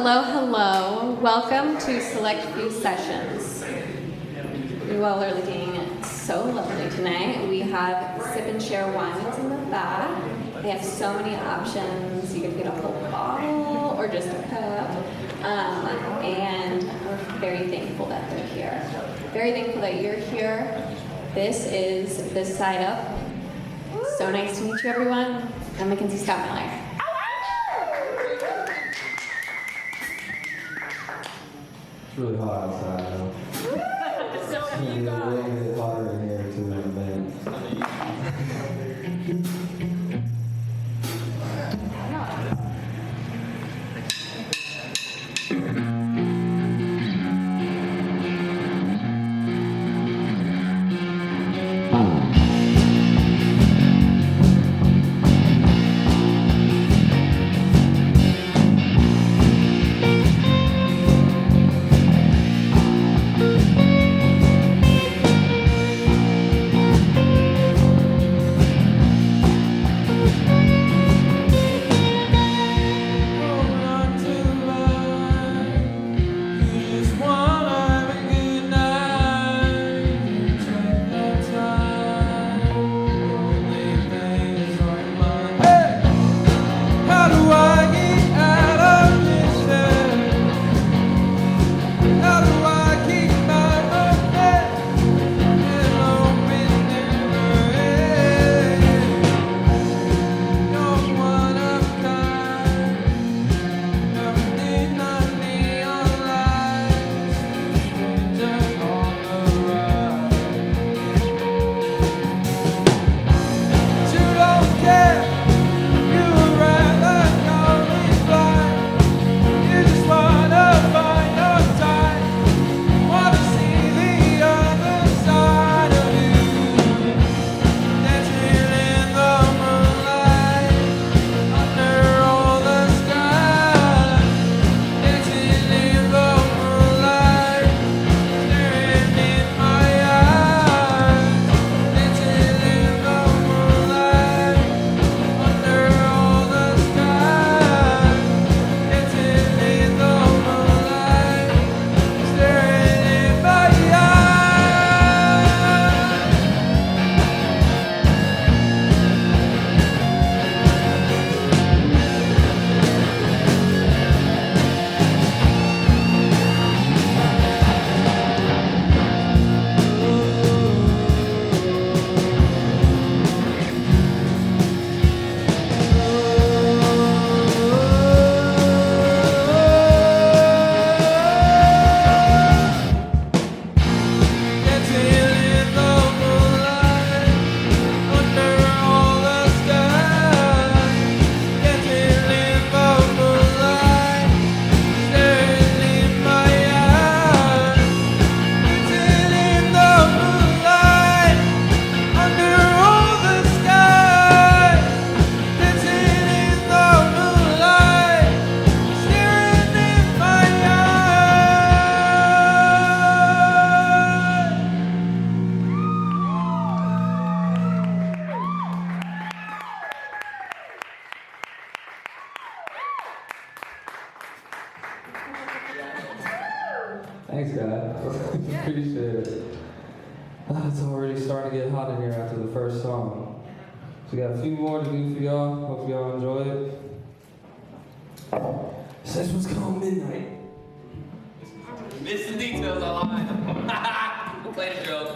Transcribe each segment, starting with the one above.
Hello, hello. Welcome to Select Few Sessions. You all are looking so lovely tonight. We have sip and share wines in the back. They have so many options. You can get a whole bottle or just a cup. And we're very thankful that they're here. Very thankful that you're here. This is The Side Up. So nice to meet you, everyone. I'm Mackenzie Scott Miller. It's really hot outside, though. It's going to get a little bit hotter in here, too, in a minute. Thanks, guys. Appreciate it. It's already starting to get hot in here after the first song. So we got a few more to do for y'all. Hope y'all enjoy it. This one's called Midnight. Missing details online. We'll play the drill.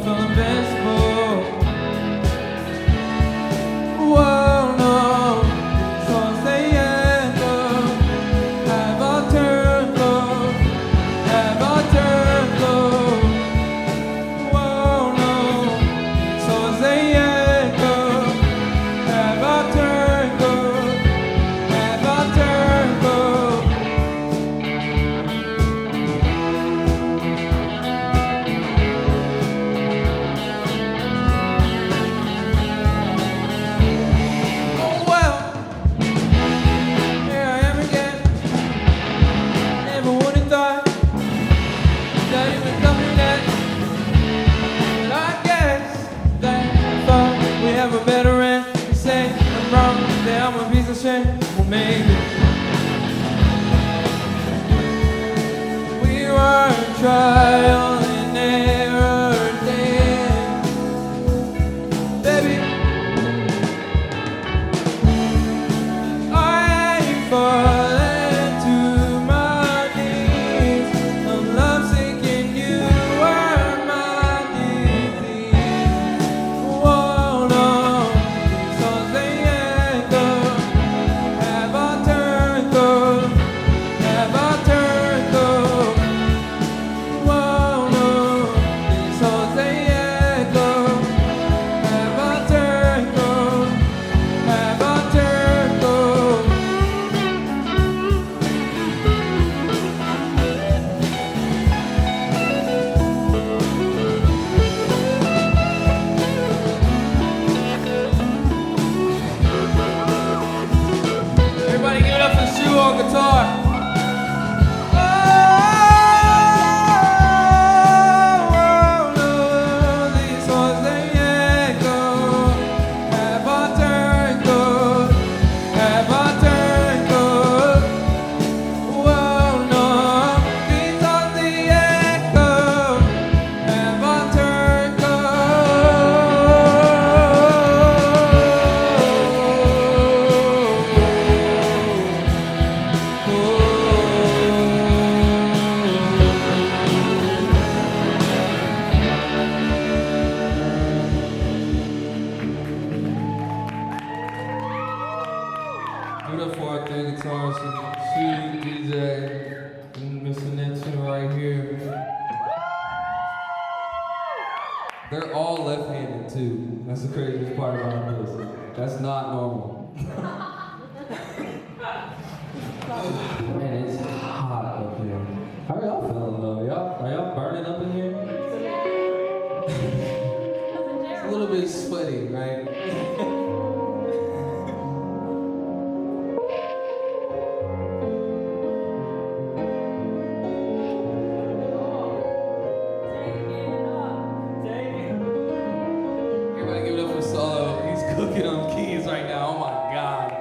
from the festival. Whoa, no, songs they echo. Have I turned low? Have I turned low? Whoa, no, songs they echo. Have I turned low? Have I turned low? Oh well, here I am again. Never would have thought that it would come to that. But I guess that I thought we have a better end. You say I'm wrong, that I'm a piece of shit. Well, maybe we were a trial and error then, baby. I ain't falling to my knees. I'm lovesick and you were my disease. Whoa, no, these songs they echo. Have I turned though? Have I turned though? Whoa, no, these songs they echo. Have I turned though? Have I turned though? Everybody give it up for Sue on guitar. Oh, no, these songs they echo. Have I turned good? Have I turned good? Whoa, no, these songs they echo. Have I turned Give it up for our three guitarists, Sue, DJ, and Mr. Nixon right here. They're all left-handed too. That's the craziest part about this. That's not normal. Man, it's hot up here. How are y'all feeling though? Are y'all burning up in here? It's a little bit sweaty, right? Everybody give it up for Solo. He's cooking on keys right now. Oh my god.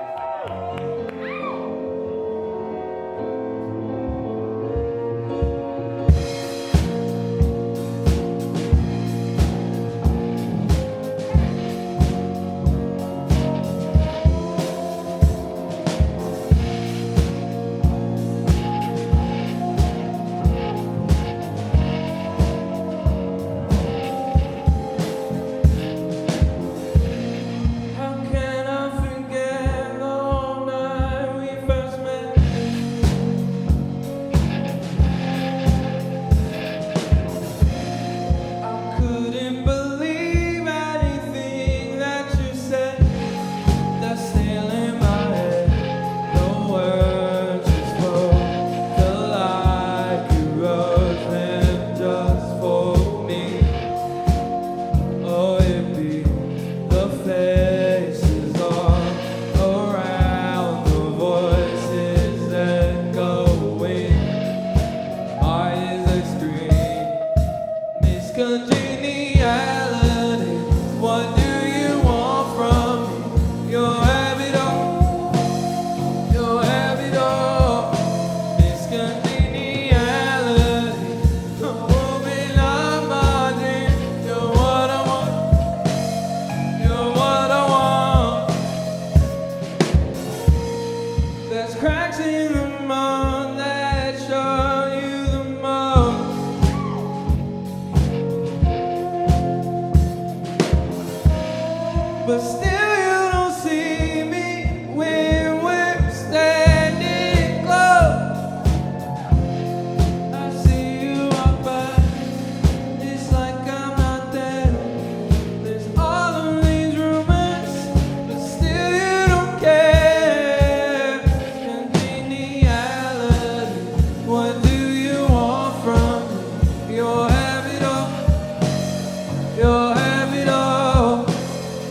but still you don't see me when we're standing close. I see you walk by, it's like I'm not there. There's all of these rumors, but still you don't care. Congeniality, what do you want from me? You'll have it all. You'll have it all.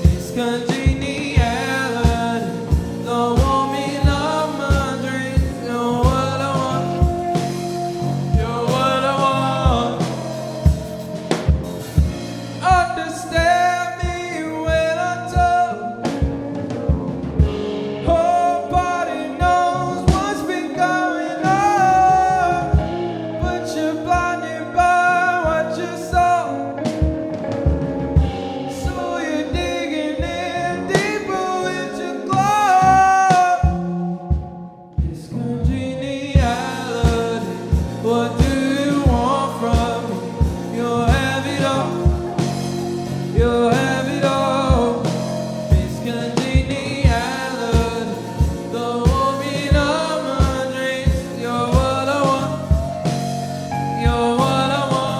It's congeniality. Don't want me in all my dreams. You're what I want. You're what I want. Understand me when I talk. Whole body knows what's been going on, but you're blinded by what you saw. So you're digging in deeper with your claw. It's congeniality. What do you want from me? You'll have it all. You'll have it all. It's congeniality. Don't want me in all my dreams. You're what I want. You're what I want.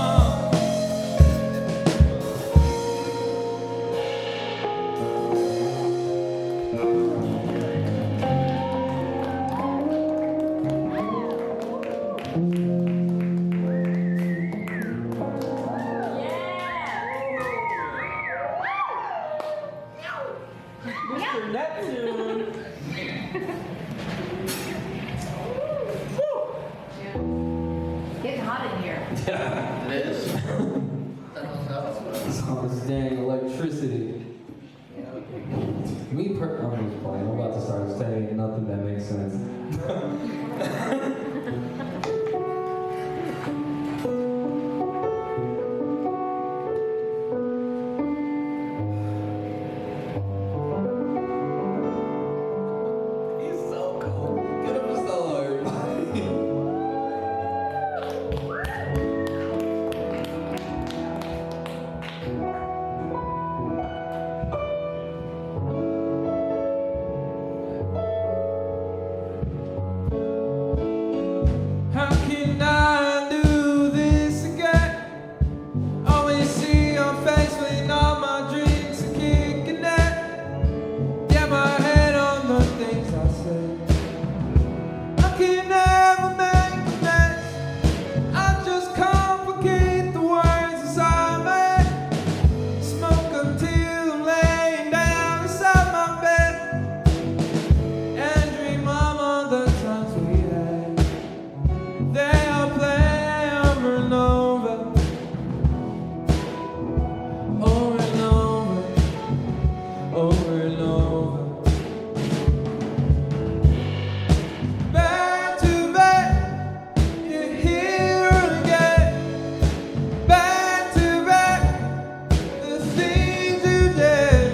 Mr. Neptune. Getting hot in here. Yeah, it is. Oh, this dang electricity. I'm just playing. I'm about to start saying nothing that makes sense. He's so cool. Get him a solo, everybody. How can I do this again? Always see your face when all my dreams are kicking in. Get my head on the things I say. I can never make a mess. I just complicate the words inside my head. Smoke until I'm laying down inside my bed and dream of all the times we had. They'll play over and over, over and over, over and over. Back to back, you're here again. Back to back, the things you did.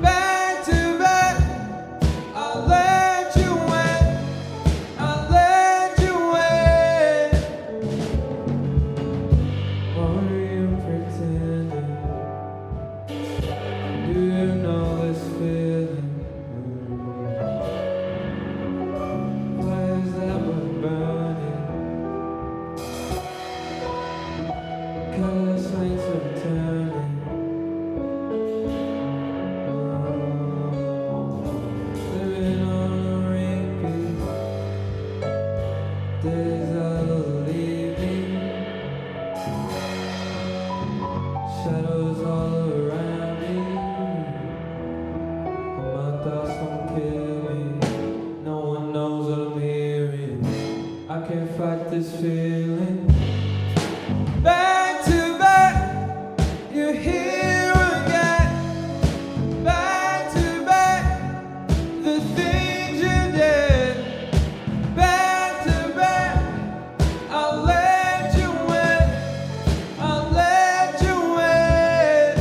Back to back, I'll let you win. I'll let you win. What are you pretending? Do you know this feeling? Why is that one burning? 'Cause lights are turning. Living on a repeat. Days are leaving, shadows all around me. My thoughts don't kill me. No one knows what I'm hearing. I can't fight this feeling. Back to back, you're here again. Back to back, the things you did. Back to back, I'll let you win. I'll let you win.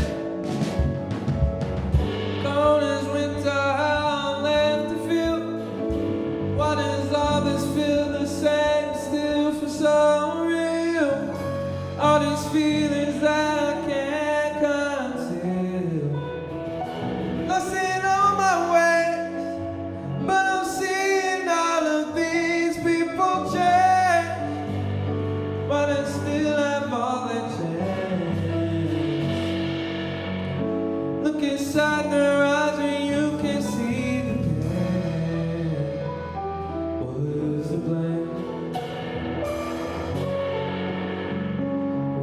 inside their eyes and you can see the pain. Who's to blame?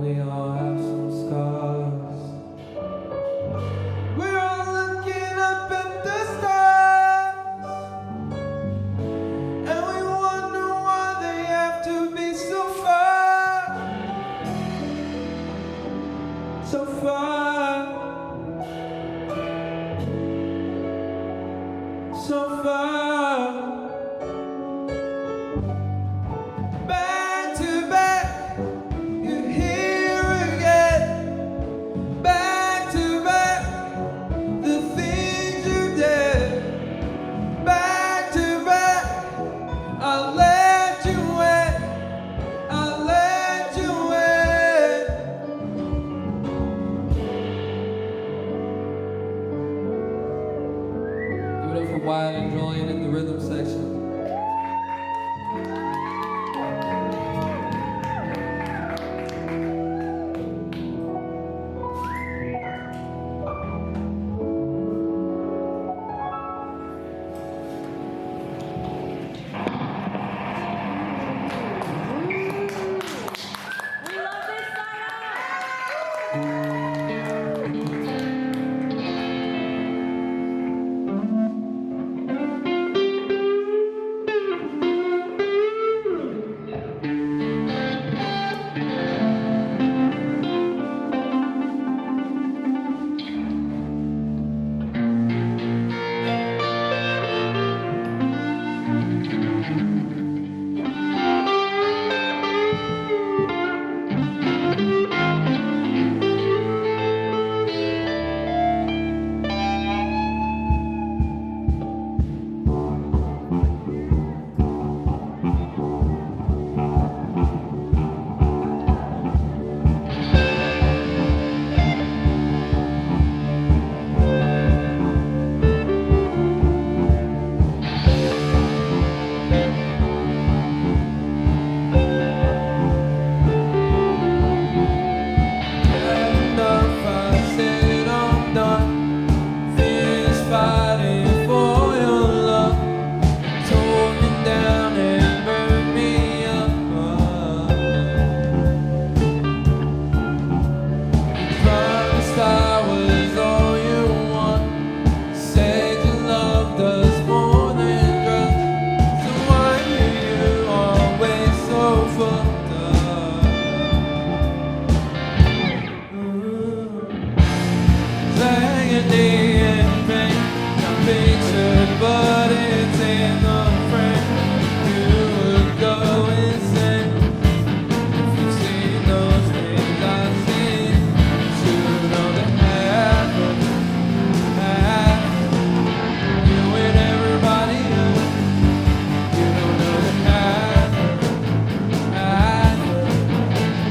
We all have some scars. We're all looking up at the stars, and we wonder why they have to be so far, so far, so far. Back to back, you're here again. Back to back, the things you did. Back to back, I'll let you in. I'll let you in. Give it up for Wyatt and Julian in the rhythm section. We love this lineup. Enough, I said I'm done. Finished fighting for your love. Tore me down and burned me up. You promised I was all you want. Said your love does more than drugs. So why are you always so fucked up? Agony and pain, I'm pictured, but it's in the frame. You would go insane if you've seen those things I've seen. You know that happened. You and everybody else. You don't know that happened.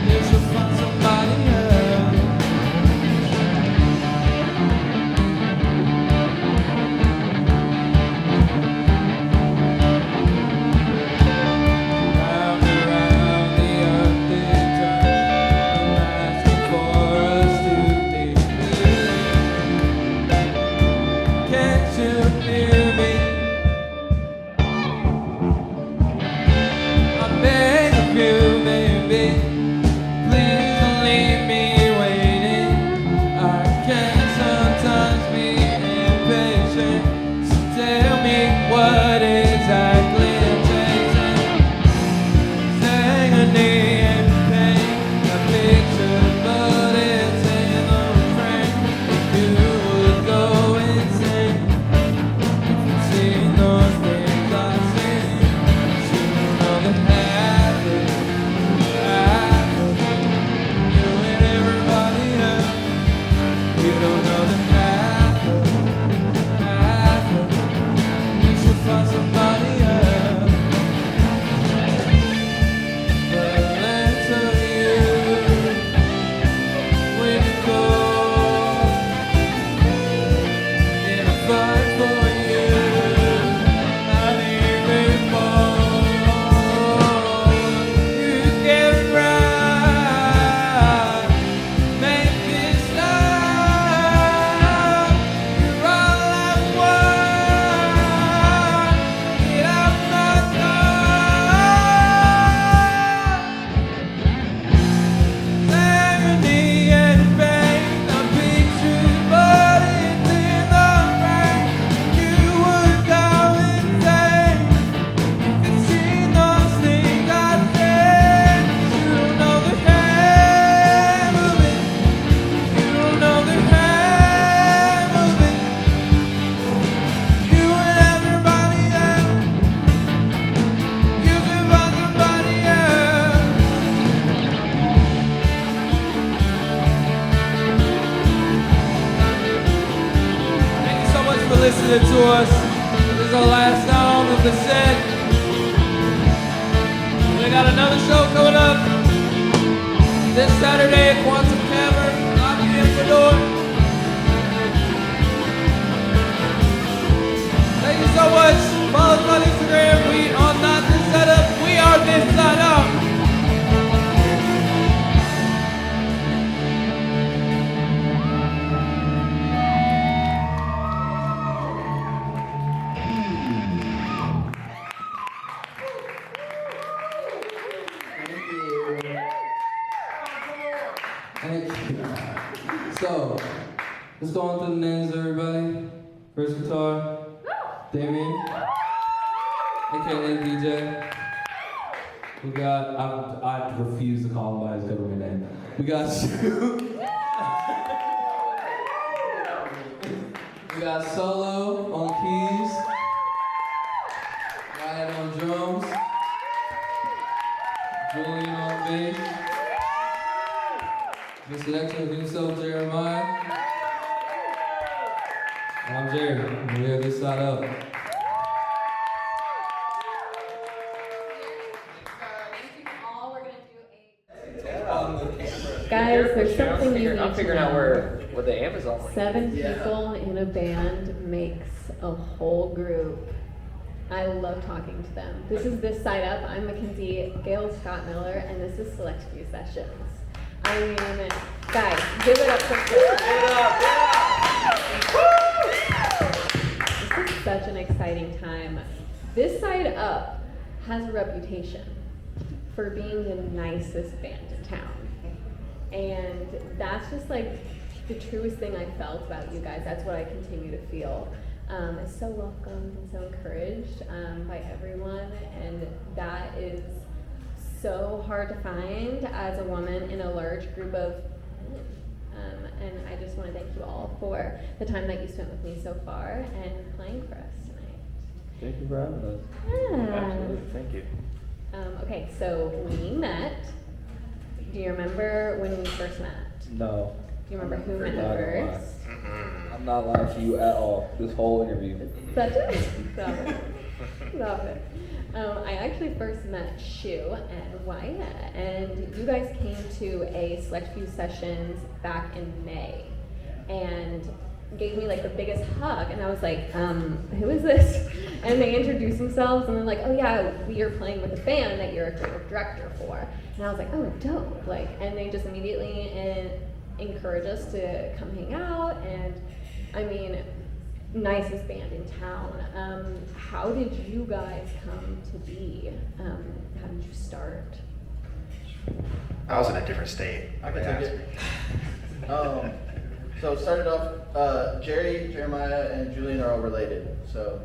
You should find somebody else. Round and round the earth it turns. I'm asking for us to leave. Can't you hear me? I beg of you, baby. Please don't leave me waiting. I can sometimes be impatient. So tell me what exactly it takes. Agony and pain, I pictured, but it's in the frame. You would go insane if you've seen those things I've seen. You know that happened. You and everybody else. You don't know that happened. You should find somebody else. But let's tell you when you go in a fight for you. I need it more. You get it right, make it stop. listening to us. This is our last song of the set. We got another show coming up this Saturday at Quantum Cavern. 9 p.m. the door. Thank you so much. Follow us on Instagram. We are not this setup. We are this side up. Thank you. So, let's go on through the names, everybody. First guitar, Damien, aka DJ. We got, I refuse to call him by his government name. We got Shu. We got Solo on keys. Ryan on drums. Julian on bass. The selection of himself, Jeremiah. And I'm Jerry. We are this side up. Guys, there's something you need I'm to figuring out know. what the Amazon link. 7 people in a band makes a whole group. I love talking to them. This is This Side Up. I'm Mackenzie, Gail Scott Miller, and this is Select Few Sessions. I mean, guys, give it up for This is such an exciting time. This Side Up has a reputation for being the nicest band in town. And that's just like the truest thing I felt about you guys. That's what I continue to feel. It's so welcomed and so encouraged by everyone, and that is so hard to find as a woman in a large group of men. And I just want to thank you all for the time that you spent with me so far and playing for us tonight. Thank you for having us. Yeah. Absolutely, thank you. Okay, so we met. Do you remember when we first met? No, Do you remember who met Not gonna lie. first? I'm not lying to you at all. This whole interview. Such a stop it. Stop it. I actually first met Shu and Wyatt, and you guys came to a Select Few Sessions back in May, and gave me like the biggest hug, and I was like, who is this? And they introduced themselves, and they're like, oh yeah, we are playing with a band that you're a creative director for. And I was like, oh, dope. Like, and they just immediately encouraged us to come hang out, and I mean, nicest band in town. How did you guys come to be? How did you start? I was in a different state. I can take it. So it started off, Jerry, Jeremiah, and Julian are all related. So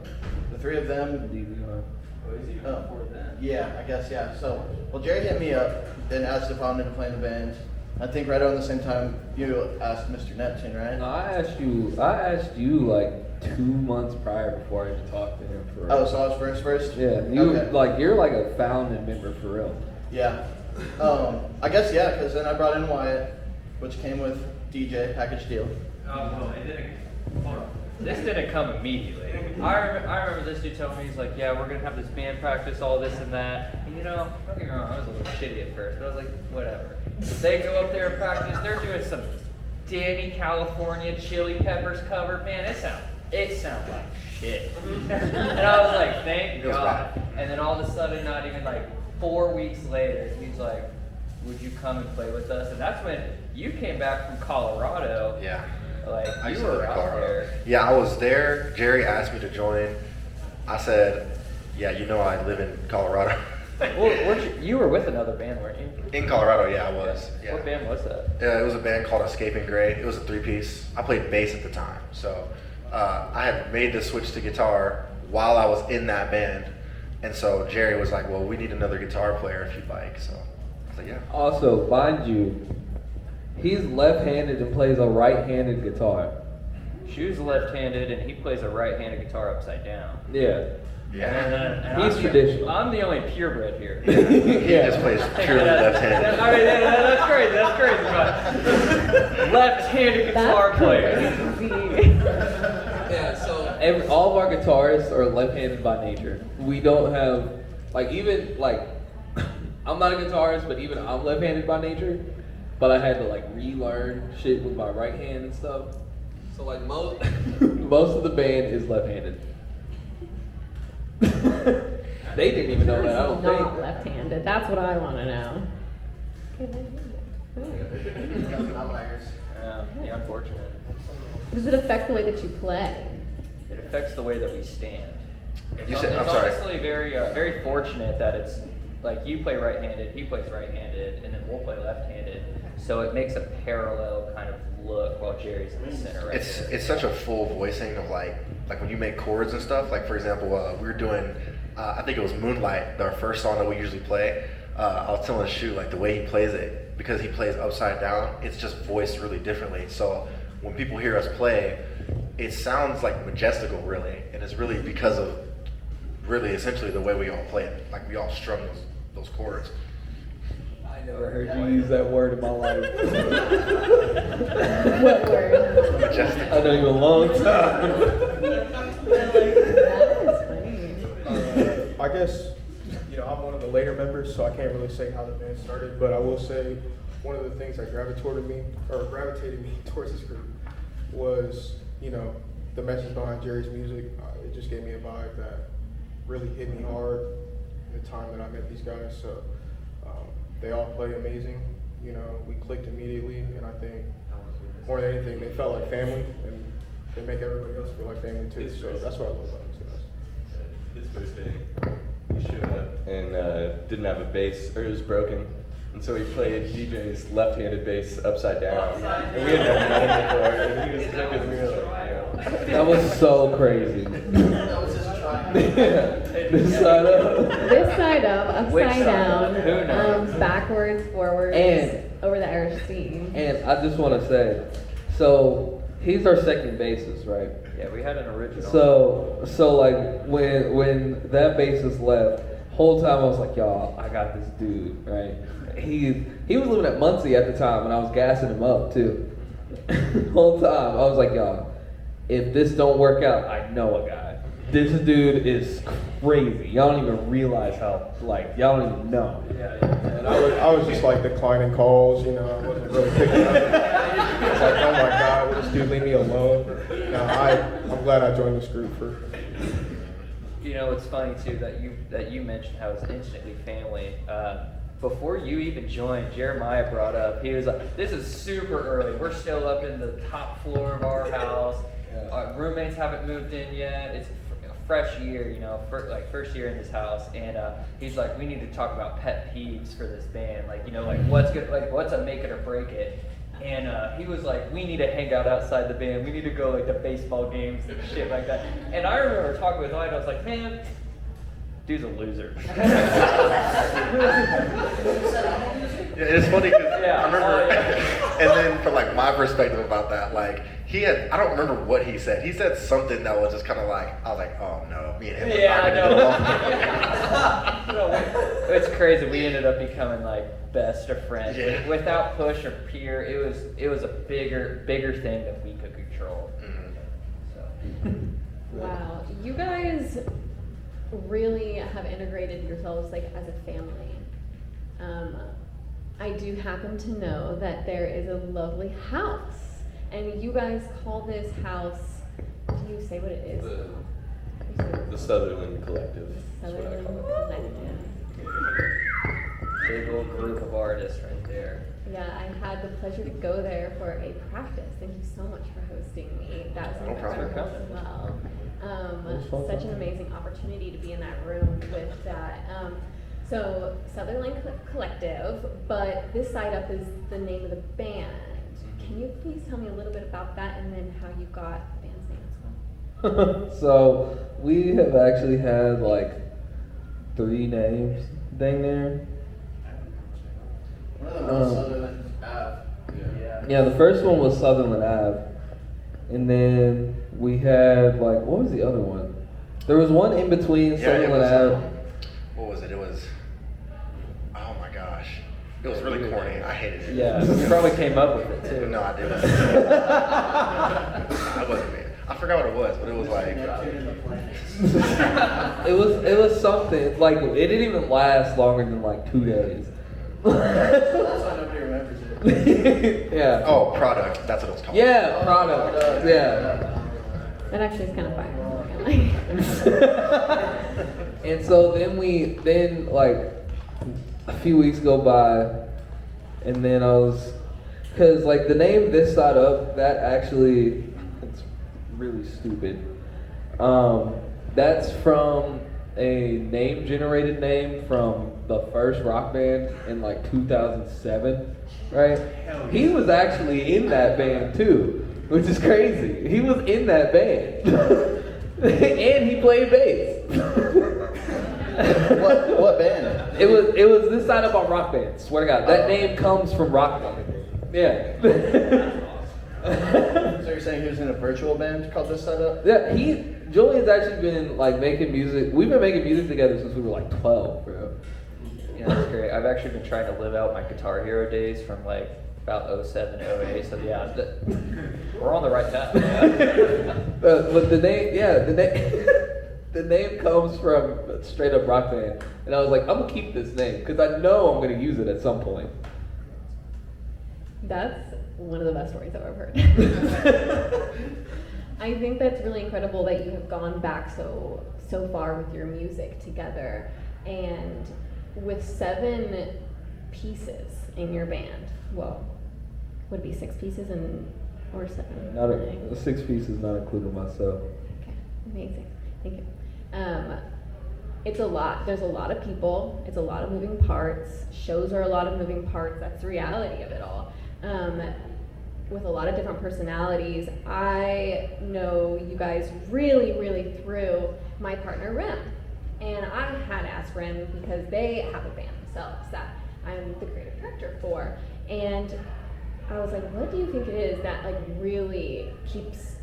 the three of them. Yeah, I guess, yeah. So, well, Jerry hit me up and asked if I wanted to play in the band. I think right around the same time you asked Mr. Neptune, right? No, I asked you like 2 months prior before I even talked to him for. Oh, so I was first? Yeah, Okay. you're like a founding member for real. Yeah. I guess, yeah, because then I brought in Wyatt, which came with DJ, package deal. Oh, well, it didn't. Hold on. This didn't come immediately. I remember this dude telling me, he's like, yeah, we're gonna have this band practice, all this and that. And, you know, don't get me wrong, I was a little shitty at first, but I was like, whatever. They go up there and practice. They're doing some Danny California Chili Peppers cover. Man, it sounds like shit. And I was like, thank God. And then all of a sudden, not even like 4 weeks later, he's like, would you come and play with us? And that's when you came back from Colorado. Yeah. Like, I used you to live were in out Colorado. there. Yeah, I was there. Jerry asked me to join. I said, yeah, you know I live in Colorado. Well, you were with another band, weren't you? In Colorado, yeah, I was. Yeah. What band was that? It was a band called Escaping Gray. It was a 3-piece. I played bass at the time. So I had made the switch to guitar while I was in that band. And so Jerry was like, well, we need another guitar player if you'd like. So I was like, yeah. Also, mind you, he's left-handed and plays a right-handed guitar. Shu's left-handed, and he plays a right-handed guitar upside down. Yeah. Yeah. He's traditional. I'm the only purebred here. He just plays purely left-handed. I mean, that's crazy, but left-handed guitar player. Crazy. Yeah, so all of our guitarists are left-handed by nature. We don't have, like, even, like, I'm not a guitarist, but even I'm left-handed by nature. But I had to, like, relearn shit with my right hand and stuff. So, like, most of the band is left-handed. They didn't even know that, I don't Not think. left-handed. That's what I want to know. Yeah, unfortunate. Does it affect the way that you play? It affects the way that we stand. You said- It's I'm sorry. honestly very fortunate that it's like you play right-handed, he plays right-handed, and then we'll play left-handed. So it makes a parallel kind of look while Jerry's in the center right there. It's such a full voicing of like when you make chords and stuff. Like for example, we were doing, I think it was Moonlight, our first song that we usually play. I was telling Shu like the way he plays it, because he plays upside down, it's just voiced really differently. So when people hear us play, it sounds like majestical really, and it's really because of really essentially the way we all play it. Like we all strum those chords. I never heard you use that word in my life. What word? Majestic. I know you a long time. That is funny. I guess, I'm one of the later members, so I can't really say how the band started, but I will say one of the things that gravitated me towards this group was, the message behind Jerry's music. It just gave me a vibe that really hit me hard in the time that I met these guys. So they all play amazing. We clicked immediately, and I think more than anything, they felt like family, and they make everybody else feel like family too. So that's what I love about these guys. His first day, he showed up and didn't have a bass, or it was broken. And so he played DJ's left-handed bass upside down. And we had never met him before, and he was clicking, and we were like, That was so crazy. That was his try. This side up. This side up, Which upside side down, up? Who knows? backwards, forwards, And- over the Irish Sea. And I just want to say, so he's our second bassist, right? Yeah, we had an original. So like when that bassist left, whole time I was like, y'all, I got this dude, right? He was living at Muncie at the time, and I was gassing him up too. Whole time I was like, y'all, if this don't work out, I know a guy. This dude is crazy. Y'all don't even realize how, like, y'all don't even know. And I was just like declining calls, I wasn't really picking up. It's like, oh my God, will this dude leave me alone? I'm glad I joined this group for. It's funny too that you mentioned how it's instantly family. Before you even joined, Jeremiah brought up, he was like, this is super early. We're still up in the top floor of our house. Our roommates haven't moved in yet. It's a fresh year, first year in this house. And he's like, we need to talk about pet peeves for this band. Like what's good, like what's a make it or break it. And he was like, we need to hang out outside the band. We need to go like to baseball games and shit like that. And I remember talking with Lloyd, I was like, man, dude's a loser. It's funny because Yeah. I remember, Oh, yeah. and then from like my perspective about that, like I don't remember what he said. He said something that was just kind of like, I was like, oh no, me and him are Yeah, not I gonna get along. know. It's crazy. We ended up becoming like best of friends. Yeah. Without push or peer, it was a bigger thing that we could control. So. Wow, you guys really have integrated yourselves like as a family. I do happen to know that there is a lovely house, and you guys call this house. Do you say what it is? the Sutherland Collective. That's what I Sutherland call it. Collective. Big old group of artists right there. Yeah, I had the pleasure to go there for a practice. Thank you so much for hosting me. That was No problem. incredible as well. was fun. Such an amazing opportunity to be in that room with that. So Sutherland Collective, but this side up is the name of the band. Can you please tell me a little bit about that and then how you got the band's name as well? So we have actually had like 3 names dang near. One of them was Sutherland Ave. Yeah, the first one was Sutherland Ave. And then we had like, what was the other one? There was one in between Yeah, it Sutherland was, Ave. what was it? It was, oh my gosh. It was really corny. I hated it. Yeah, you probably came up with it too. No, I didn't. I wasn't me. I forgot what it was, but it was like. It was something like it didn't even last longer than like 2 days. That's why nobody remembers it. Yeah. Oh, product. That's what it was called. Yeah, product. Yeah. That actually is kind of fire. I'm not gonna lie. And so then like a few weeks go by, and then cause like the name This Side Up, that actually, it's really stupid. That's from a generated name from the first rock band in like 2007, right? He was actually in that band too, which is crazy. He was in that band. And he played bass. What band? It was This Side Up on Rock Band. Swear to God, that name comes from Rock Band. Yeah. So you're saying he was in a virtual band called This Side Up? Yeah, Julian's actually been like making music. We've been making music together since we were like 12, bro. Yeah, that's great. I've actually been trying to live out my Guitar Hero days from like about 07, 08. So yeah, we're on the right path. But the name comes from straight up Rock Band, and I was like, I'm gonna keep this name because I know I'm gonna use it at some point. That's one of the best stories I've ever heard. I think that's really incredible that you have gone back so far with your music together, and with 7 pieces in your band. Well, would it be 6 pieces or 7? Not 6 pieces, not including myself. Okay, amazing. Thank you. It's a lot. There's a lot of people. It's a lot of moving parts. Shows are a lot of moving parts. That's the reality of it all. With a lot of different personalities. I know you guys really, really through my partner Rim. And I had asked Rim because they have a band themselves that I'm the creative director for. And I was like, what do you think it is that like really keeps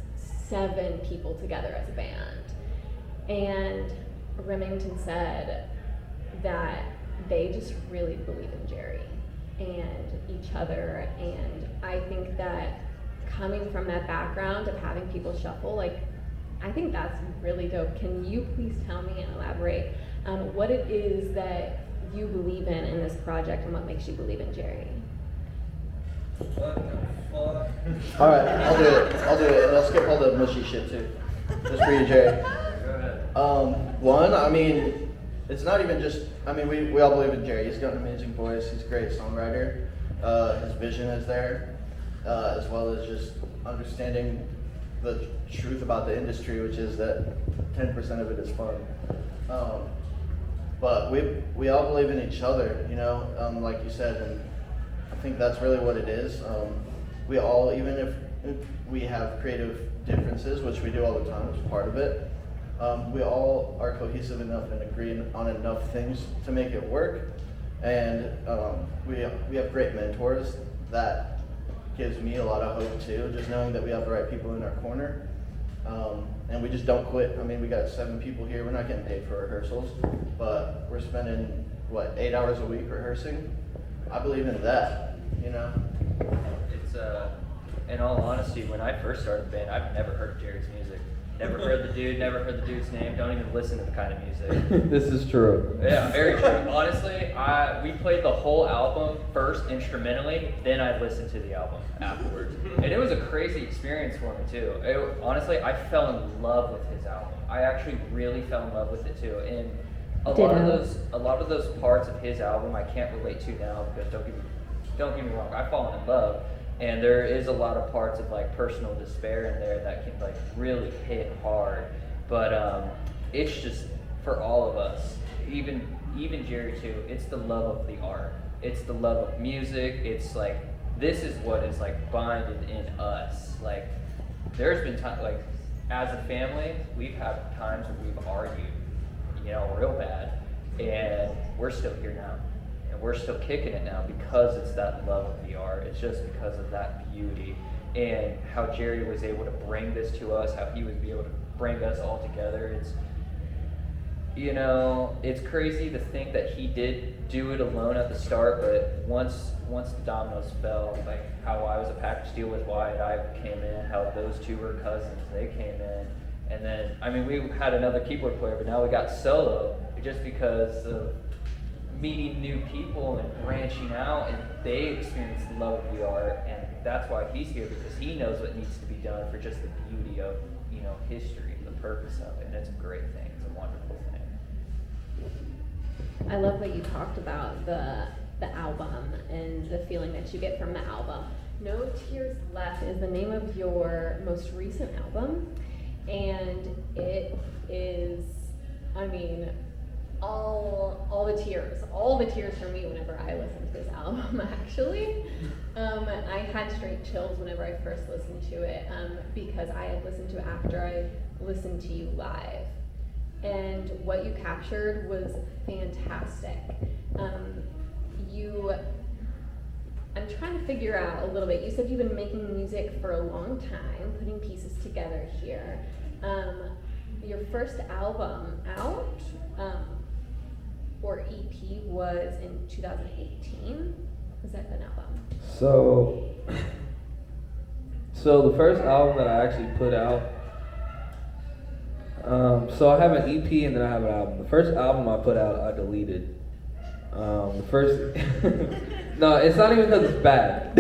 7 people together as a band? And Remington said that they just really believe in Jerry and each other, and I think that coming from that background of having people shuffle, like, I think that's really dope. Can you please tell me and elaborate what it is that you believe in this project and what makes you believe in Jerry? All right, I'll do it, and I'll skip all the mushy shit too, just for you, Jerry. One, I mean, it's not even just, I mean, we all believe in Jerry. He's got an amazing voice. He's a great songwriter. His vision is there, as well as just understanding the truth about the industry, which is that 10% of it is fun. But we all believe in each other, you know, like you said, and I think that's really what it is. We all, even if we have creative differences, which we do all the time, it's part of it, we all are cohesive enough and agree on enough things to make it work. And we have great mentors. That gives me a lot of hope too, just knowing that we have the right people in our corner. And we just don't quit. I mean, we got 7 people here. We're not getting paid for rehearsals, but we're spending, 8 hours a week rehearsing? I believe in that, you know? It's, in all honesty, when I first started the band, I've never heard of Jerry's music. Never heard the dude, never heard the dude's name, don't even listen to the kind of music. This is true. Yeah, very true. Honestly, we played the whole album first instrumentally, then I listened to the album afterwards. And it was a crazy experience for me too. Honestly, I fell in love with his album. I actually really fell in love with it too. And a lot of those parts of his album I can't relate to now because don't get me wrong, I've fallen in love. And there is a lot of parts of like personal despair in there that can like really hit hard. But it's just for all of us, even Jerry too, it's the love of the art. It's the love of music. It's like, this is what is like binded in us. Like there's been times, like as a family, we've had times where we've argued, you know, real bad. And we're still here now. And we're still kicking it now because it's that love of the art. It's just because of that beauty and how Jerry was able to bring this to us, how he would be able to bring us all together. you know, it's crazy to think that he did do it alone at the start, but once the dominoes fell, like how I was a package deal with Wyatt, I came in, how those two were cousins, they came in, and then, I mean, we had another keyboard player, but now we got solo, just because of meeting new people and branching out, and they experience the love of the art, and that's why he's here, because he knows what needs to be done for just the beauty of, you know, history, the purpose of it, and it's a great thing, it's a wonderful thing. I love that you talked about the album and the feeling that you get from the album. No Tears Left is the name of your most recent album, and it is, I mean, all the tears for me whenever I listened to this album, actually. I had straight chills whenever I first listened to it, because I had listened to it after I listened to you live. And what you captured was fantastic. I'm trying to figure out a little bit. You said you've been making music for a long time, putting pieces together here. Your first album out, or EP, was in 2018. Was that an album? So the first album that I actually put out, so I have an EP and then I have an album. The first album I put out, I deleted. The first, no, it's not even because it's bad.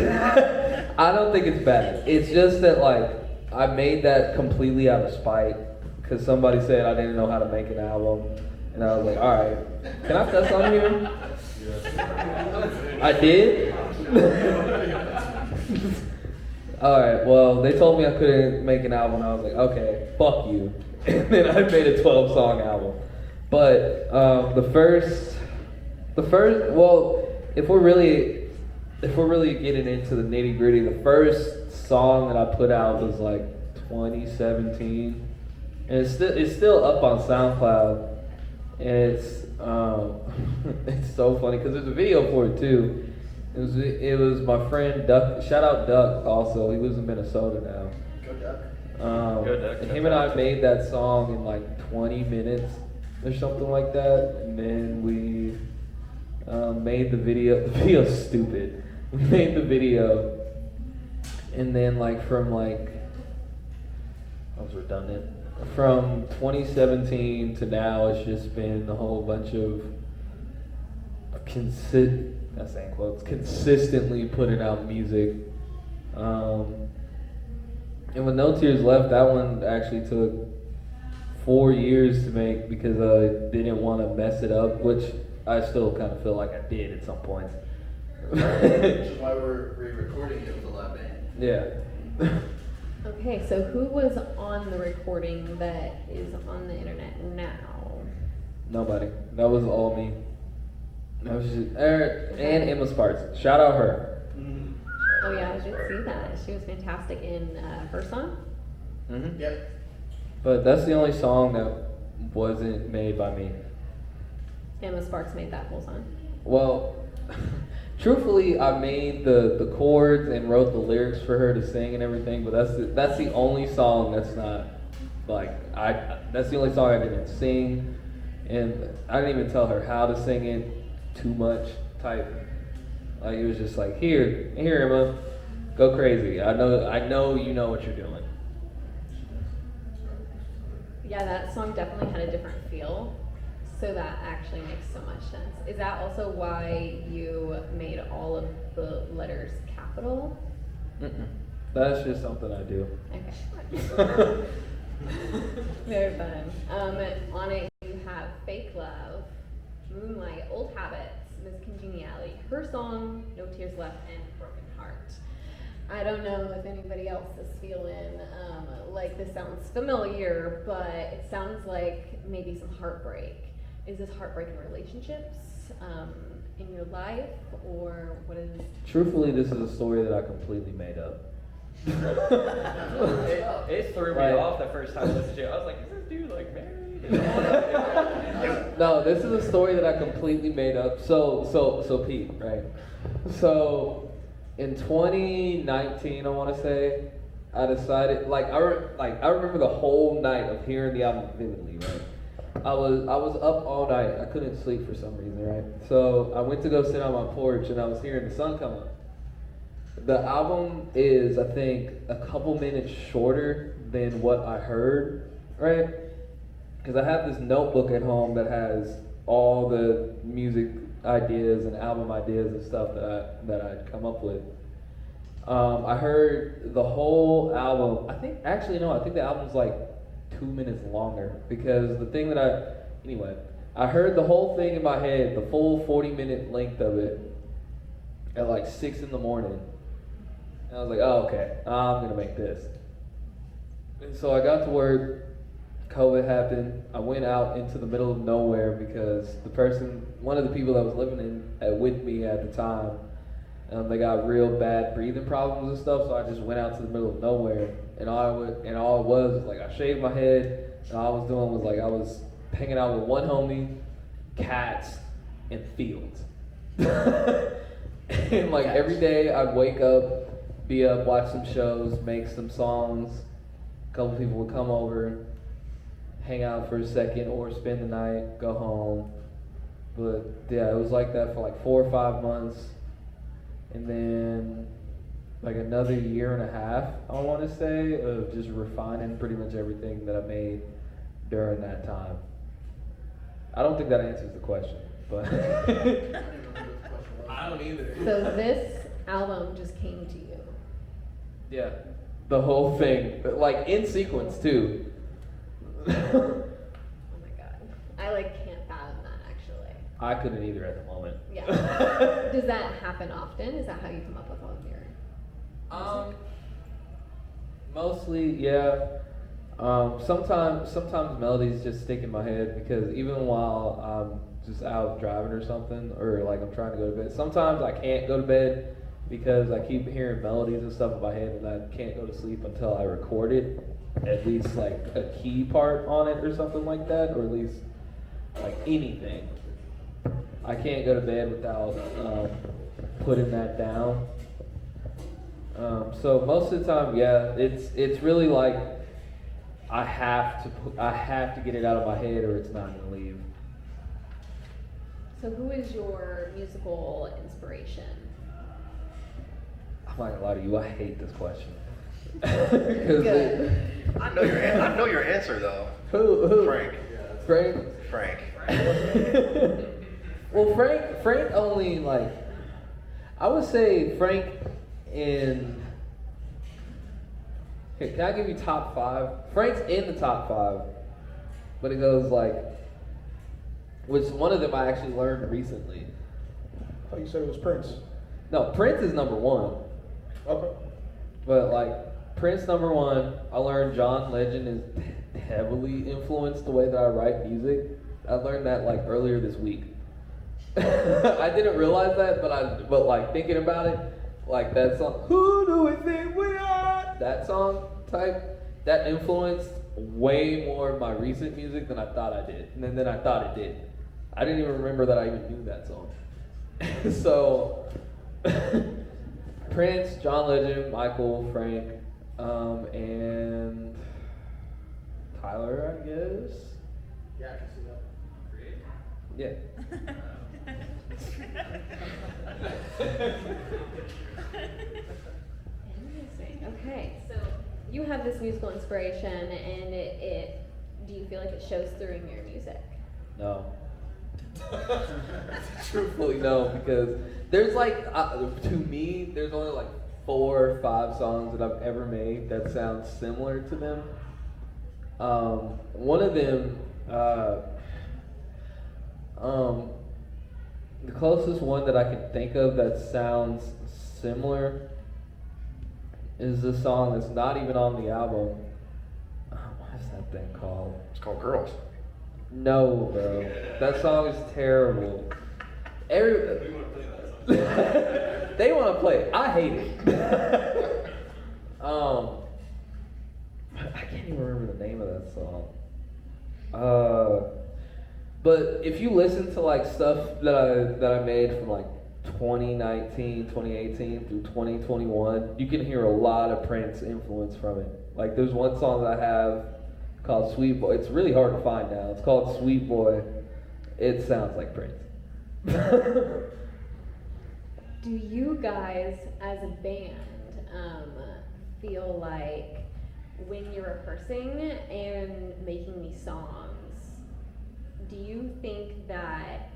I don't think it's bad. It's just that, like, I made that completely out of spite because somebody said I didn't know how to make an album, and I was like, all right, can I cuss on here? I did. All right, well, they told me I couldn't make an album. I was like, okay, fuck you. And then I made a 12-song album. But the first, well, if we're really getting into the nitty-gritty, the first song that I put out was like 2017, and it's still up on SoundCloud, and it's so funny because there's a video for it too. It was my friend Duck. Shout out Duck. Also, he lives in Minnesota now. Go Duck. Go Duck. And him and I made that song in like 20 minutes or something like that, and then we made the video. The video's stupid. We made the video, and then that was redundant. From 2017 to now, it's just been a whole bunch of consistently putting out music. And with No Tears Left, that one actually took 4 years to make because I didn't want to mess it up, which I still kind of feel like I did at some points. Which is why we're re-recording it with a live band. Yeah. Okay, so who was on the recording that is on the internet now? Nobody. That was all me. That was just and Emma Sparks. Shout out her. Oh yeah, I did see that. She was fantastic in her song. Mm-hmm. Yep. But that's the only song that wasn't made by me. Emma Sparks made that whole song. Well, truthfully, I made the chords and wrote the lyrics for her to sing and everything. But that's the only song that's not that's the only song I didn't sing, and I didn't even tell her how to sing it too much type. Like, it was just like, here Emma, go crazy. I know you know what you're doing. Yeah, that song definitely had a different feel, so that actually makes so much sense. Is that also why you made all of the letters capital? Mm-mm. That's just something I do. Okay. Very fun. On it you have Fake Love, Moonlight, Old Habits, Miss Congeniality, her song, No Tears Left, and Broken Heart. I don't know if anybody else is feeling like this sounds familiar, but it sounds like maybe some heartbreak. Is this heartbreak in relationships, in your life, or what is? Truthfully, this is a story that I completely made up. It threw me off the first time I listened to it. I was like, is this dude like married? No, this is a story that I completely made up. So Pete, right? So in 2019, I want to say, I decided, I remember the whole night of hearing the album vividly, right? I was up all night. I couldn't sleep for some reason, right? So I went to go sit on my porch and I was hearing the sun come up. The album is, I think, a couple minutes shorter than what I heard, right? Because I have this notebook at home that has all the music ideas and album ideas and stuff that I'd come up with. I heard the whole album. I think the album's like 2 minutes longer because the thing that I heard the whole thing in my head, the full 40-minute length of it, at like 6 in the morning. And I was like, oh, okay, I'm gonna make this. And so I got to work, COVID happened, I went out into the middle of nowhere because one of the people that was living with me at the time, they got real bad breathing problems and stuff, so I just went out to the middle of nowhere, and all it was like I shaved my head, and all I was doing was like I was hanging out with one homie, cats, and fields. And like every day I'd wake up, be up, watch some shows, make some songs, a couple people would come over, hang out for a second, or spend the night, go home. But yeah, it was like that for like 4 or 5 months. And then like another year and a half, I want to say, of just refining pretty much everything that I made during that time. I don't think that answers the question, but I don't either. So this album just came to you. yeah, the whole thing, like in sequence too. Oh my god. I like can't fathom that actually. I couldn't either at the moment. Yeah. Does that happen often? Is that how you come up with all of your music? Mostly, yeah. Sometimes melodies just stick in my head because even while I'm just out driving or something, or like I'm trying to go to bed, sometimes I can't go to bed because I keep hearing melodies and stuff in my head and I can't go to sleep until I record it, at least like a key part on it or something like that, or at least like anything. I can't go to bed without putting that down. So most of the time, yeah, it's really like I have to get it out of my head or it's not gonna leave. So who is your musical inspiration? I'm not gonna lie to you, I hate this question. Good. I know your answer though. Who? Frank. Frank? Frank. Well, Frank only like, I would say Frank in, okay, can I give you top 5? Frank's in the top 5, but it goes like, which one of them I actually learned recently. Oh, you said it was Prince. No, Prince is number 1. Okay. But like Prince number 1, I learned John Legend is heavily influenced the way that I write music. I learned that like earlier this week. I didn't realize that, but like thinking about it, like that song, "Who do we think we are?" That song type, that influenced way more of my recent music than I thought I did, and then I thought it did. I didn't even remember that I even knew that song. So, Prince, John Legend, Michael, Frank, and Tyler, I guess. Yeah, I can see that. Yeah. Interesting. Okay, so you have this musical inspiration, and do you feel like it shows through in your music? No. Truthfully, no, because there's like, to me, there's only like 4 or 5 songs that I've ever made that sound similar to them. One of them, the closest one that I can think of that sounds similar is the song that's not even on the album. What is that thing called? It's called Girls. No, bro. That song is terrible. They want to play it. I hate it. I can't even remember the name of that song. But if you listen to like stuff that I made from like 2019, 2018 through 2021, you can hear a lot of Prince influence from it. Like there's one song that I have called Sweet Boy. It's really hard to find now. It's called Sweet Boy. It sounds like Prince. Do you guys, as a band, feel like when you're rehearsing and making these songs, do you think that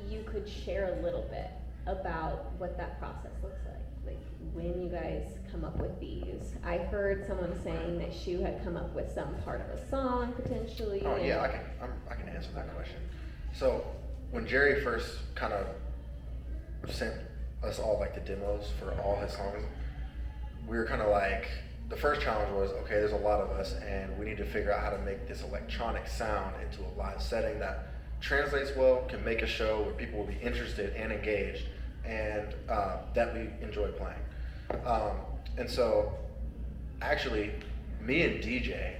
you could share a little bit about what that process looks like? Like when you guys come up with these. I heard someone saying that Shu had come up with some part of a song potentially. Oh yeah, I can answer that question. So when Jerry first kind of sent us all like the demos for all his songs, we were kind of like, the first challenge was, okay, there's a lot of us and we need to figure out how to make this electronic sound into a live setting that translates well, can make a show where people will be interested and engaged, and that we enjoy playing. And so actually, me and DJ,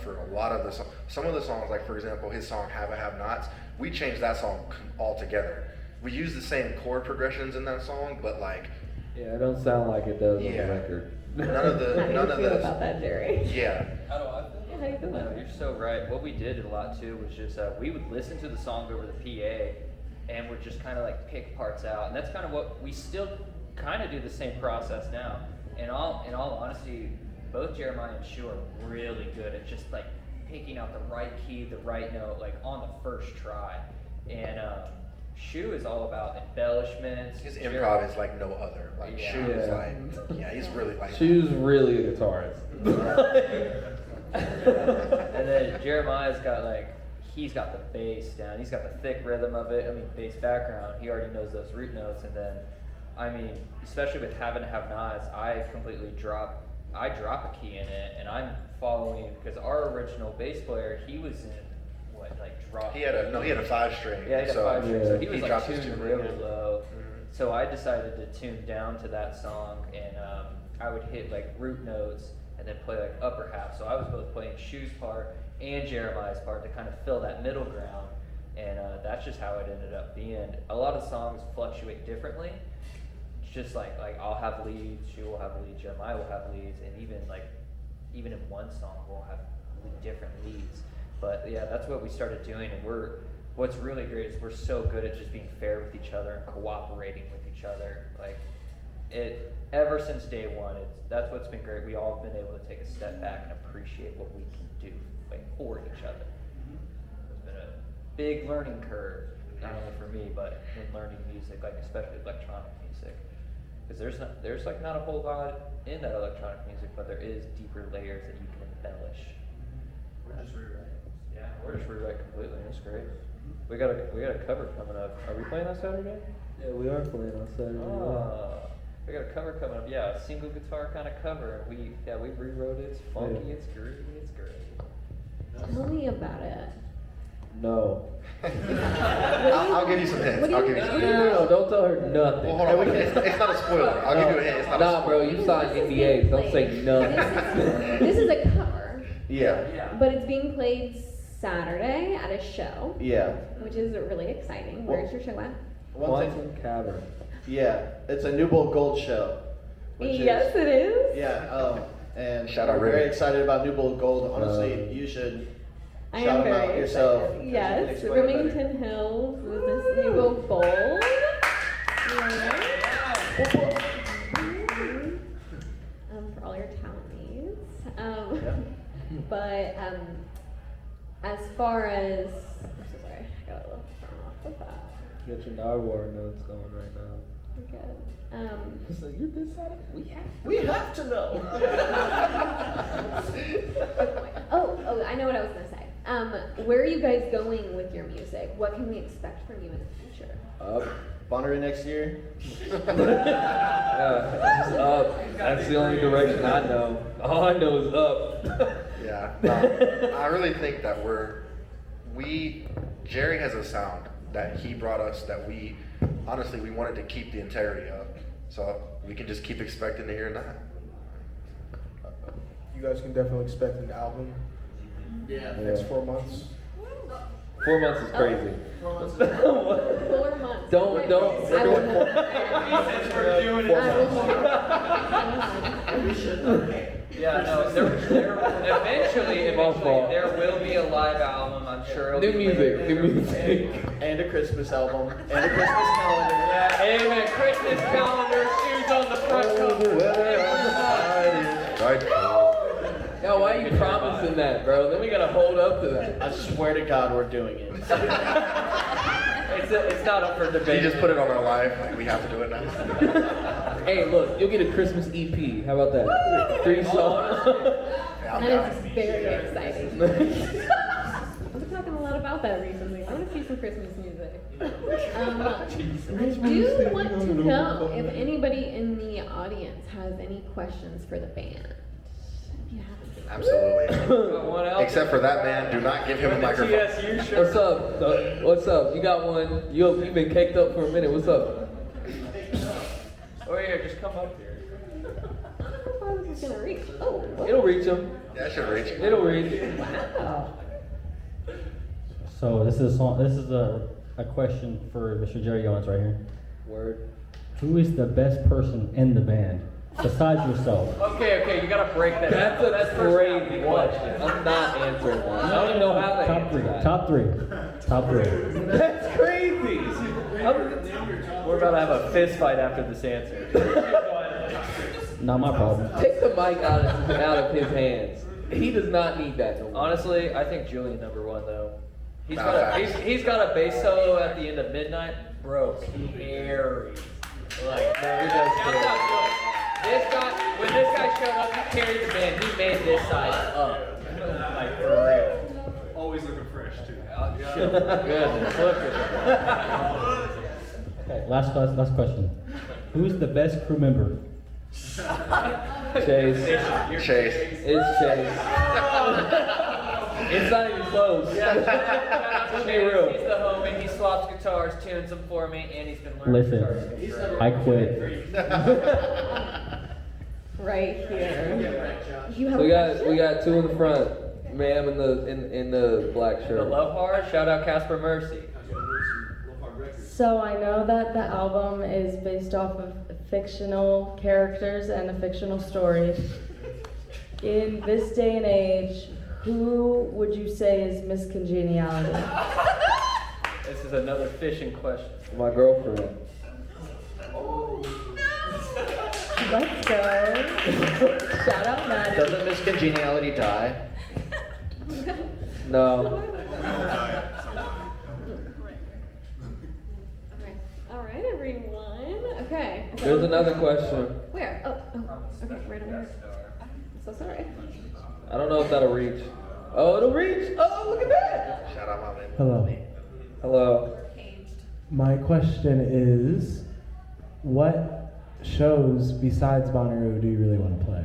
for a lot of some of the songs, like for example, his song Have a Have Nots, we changed that song altogether. We use the same chord progressions in that song, but like, yeah, it don't sound like it does on the record. None of How do you feel about that, Jerry? Yeah. How do I feel? How do you feel about No, it? you're so right. What we did a lot too was just we would listen to the song over the PA and would just kind of like pick parts out, and that's kind of what we still kind of do the same process now. In all honesty, both Jeremiah and Shu are really good at just like picking out the right key, the right note, like on the first try. And Shu is all about embellishments. His improv is like no other. Like Yeah. Shu is like, yeah, he's really like. Shu's really a guitarist. And then Jeremiah's got like, he's got the bass down. He's got the thick rhythm of it. I mean, bass background. He already knows those root notes. And then, I mean, especially with Having to Have Nots, I drop a key in it, and I'm following, because our original bass player, he was in what, like drop. He had a 5-string. Yeah, he had so a 5-string, so he was like dropped his tuned tune really really low. So I decided to tune down to that song, and I would hit like root notes and then play like upper half. So I was both playing Shu's part and Jeremiah's part to kind of fill that middle ground, and that's just how it ended up being. A lot of songs fluctuate differently. It's just like I'll have leads, Shu will have leads, Jeremiah will have leads, and even in one song we'll have different leads. But yeah, that's what we started doing, and what's really great is we're so good at just being fair with each other and cooperating with each other. Like ever since day one, that's what's been great. We all have been able to take a step back and appreciate what we can do, like for each other. It's been a big learning curve, not only for me, but in learning music, like especially electronic music. Because there's like not a whole lot in that electronic music, but there is deeper layers that you can embellish. We're just rewriting. Yeah, we're just rewrite completely. That's great. We got a cover coming up. Are we playing on Saturday? Yeah, we are playing on Saturday. We got a cover coming up. Yeah, a single guitar kind of cover. We rewrote it. It's funky. Yeah. It's groovy. It's great. Tell me about it. No. I'll give you some hints. What do I'll you- give you some No, hints. don't tell her nothing. Well, hold on. It's not a spoiler. I'll give you a hint. It's not a Nah, spoiler. bro, you signed NDAs. Don't say nothing. This is a cover, Yeah. but it's being played Saturday at a show, Yeah. which is really exciting. Where's your show at? One thing. Quantum Cavern. Yeah, it's a New Bowl Gold show. Which Yes, it is. Yeah, and Shout out we're very Ribbon. excited about New Bowl Gold. Honestly, you should I shout am them out very yourself. excited. You Yes, can explain it better. Remington Hills with this new gold. For all your talent needs. But as far as, I'm so sorry, I got a little thrown off with that. Get your Narwhal notes going right now. We're good. So you're this side of We have to know. Oh, I know what I was gonna say. Where are you guys going with your music? What can we expect from you in the future? Up. Bonnaroo next year. Yeah, just up. That's the only direction I know. All I know is up. Yeah. I really think that Jerry has a sound that he brought us that we wanted to keep the integrity of. So we can just keep expecting to hear that. You guys can definitely expect an album Yeah. next 4 months. 4 months is crazy. 4 months. 4 months. Don't. I We're will- doing I will- We should. Yeah, no, eventually, there will be a live album. I'm sure it'll New be music, new music. And a Christmas album. And a Christmas calendar. Yeah, amen. Christmas calendar, shoes on the front cover. Right. Yo, why are you promising that, bro? Then we gotta hold up to that. I swear to God, we're doing it. It's not up for You debate. just put it on our life, like we have to do it now. Hey, look, you'll get a Christmas EP. How about that? 3 songs. Yeah, I'm That down. is very exciting. I've been talking a lot about that recently. I want to see some Christmas music. I do want to know if anybody in the audience has any questions for the band. If you have any. Absolutely. One else? Except for that man, do not give him a microphone. TSU shirt. What's up? What's up? You got one? You've been caked up for a minute. What's up? Oh yeah, just come up here. I don't know if I was just gonna reach. Oh, It'll reach him. Yeah, I should reach. It'll reach. wow. So this is a question for Mr. Jerry Owens right here. Word. Who is the best person in the band besides yourself? Okay, you gotta break that. That's a great question. I'm not answering that. I don't even know how to answer that. Top three. That's crazy. We're about to have a fist fight after this answer. Not my problem. Take the mic out of his hands. He does not need that no more. Honestly, I think Julian #1 though. He's Nah, got a facts. he's got a bass solo at the end of Midnight, bro. Carries. Like No, he does I'm not joking. This guy, when this guy showed up, he carried the band. He made this side up, like for real. Always looking fresh too. Goodness, look at that. Okay, last question. Who's the best crew member? Chase. Chase. It's Chase. It's not even close. Let's be real. He's the homie. He swaps guitars, tunes them for me, and he's been learning guitars. Listen, I quit. Right here. You have So a question? we got 2 in the front. Ma'am in the black The shirt. Love Hard, shout out Casper Mercy. So I know that the album is based off of fictional characters and a fictional story. In this day and age, who would you say is Miss Congeniality? This is another fishing question. My girlfriend. Let's go. Shout out Maddie. Doesn't Miss Congeniality die? No. All right, everyone. Okay. There's another question. Where? Oh, okay, right over here. So sorry. I don't know if that'll reach. Oh, it'll reach. Oh, look at that. Shout out my man. Hello. Hello. My question is, what shows besides Bonnaroo do you really want to play?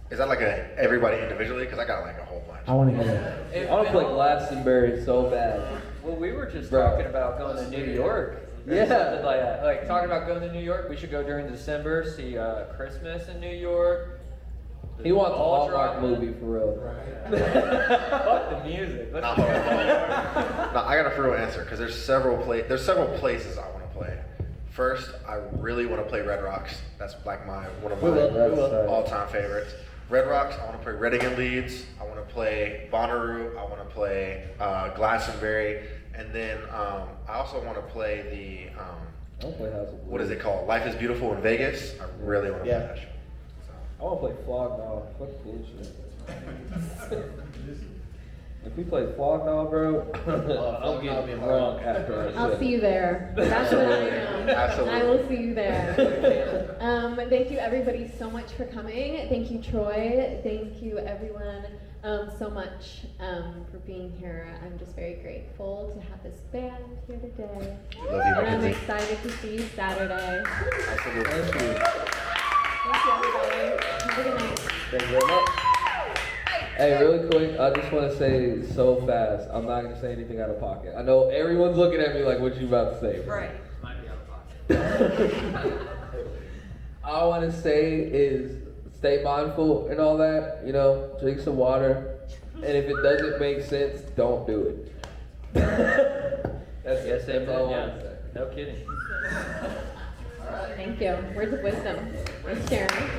Is that like everybody individually? Because I got like a whole bunch. I want to hear it. I want to play Glastonbury so bad. Well, we were just Bro. talking about going to New York. Or Yeah. something like that. Like talking about going to New York. We should go during December, see Christmas in New York. He wants a Ball Hallmark dropping. movie for real. Fuck the music. Let's No, I got a real answer because there's several places I want to play. First, I really want to play Red Rocks. That's like one of my all-time favorites. Red Rocks. I want to play Reading and Leeds. I want to play Bonnaroo. I want to play Glastonbury, and then I also want to play the I want to play House of what is it called? Life is Beautiful in Vegas. I really want to play that show. I want to play Flog Gnaw. Fuck bullshit. If we play Flog Gnaw, bro, I'm getting drunk after our I'll shit. see you there. That's what I know. Absolutely. I will see you there. Thank you everybody so much for coming. Thank you, Troy. Thank you everyone so much for being here. I'm just very grateful to have this band here today. Love you, And I'm Mackenzie. excited to see you Saturday. Absolutely. Thank you. Thank you everybody. Have a good night. Thank you very much. Hey, really quick, I just want to say so fast, I'm not going to say anything out of pocket. I know everyone's looking at me like, what you about to say? Right. Might be out of pocket. All I want to say is stay mindful and all that, drink some water. And if it doesn't make sense, don't do it. That's all I want to say. No kidding. Thank you. Words of wisdom. Thanks, Jeremy.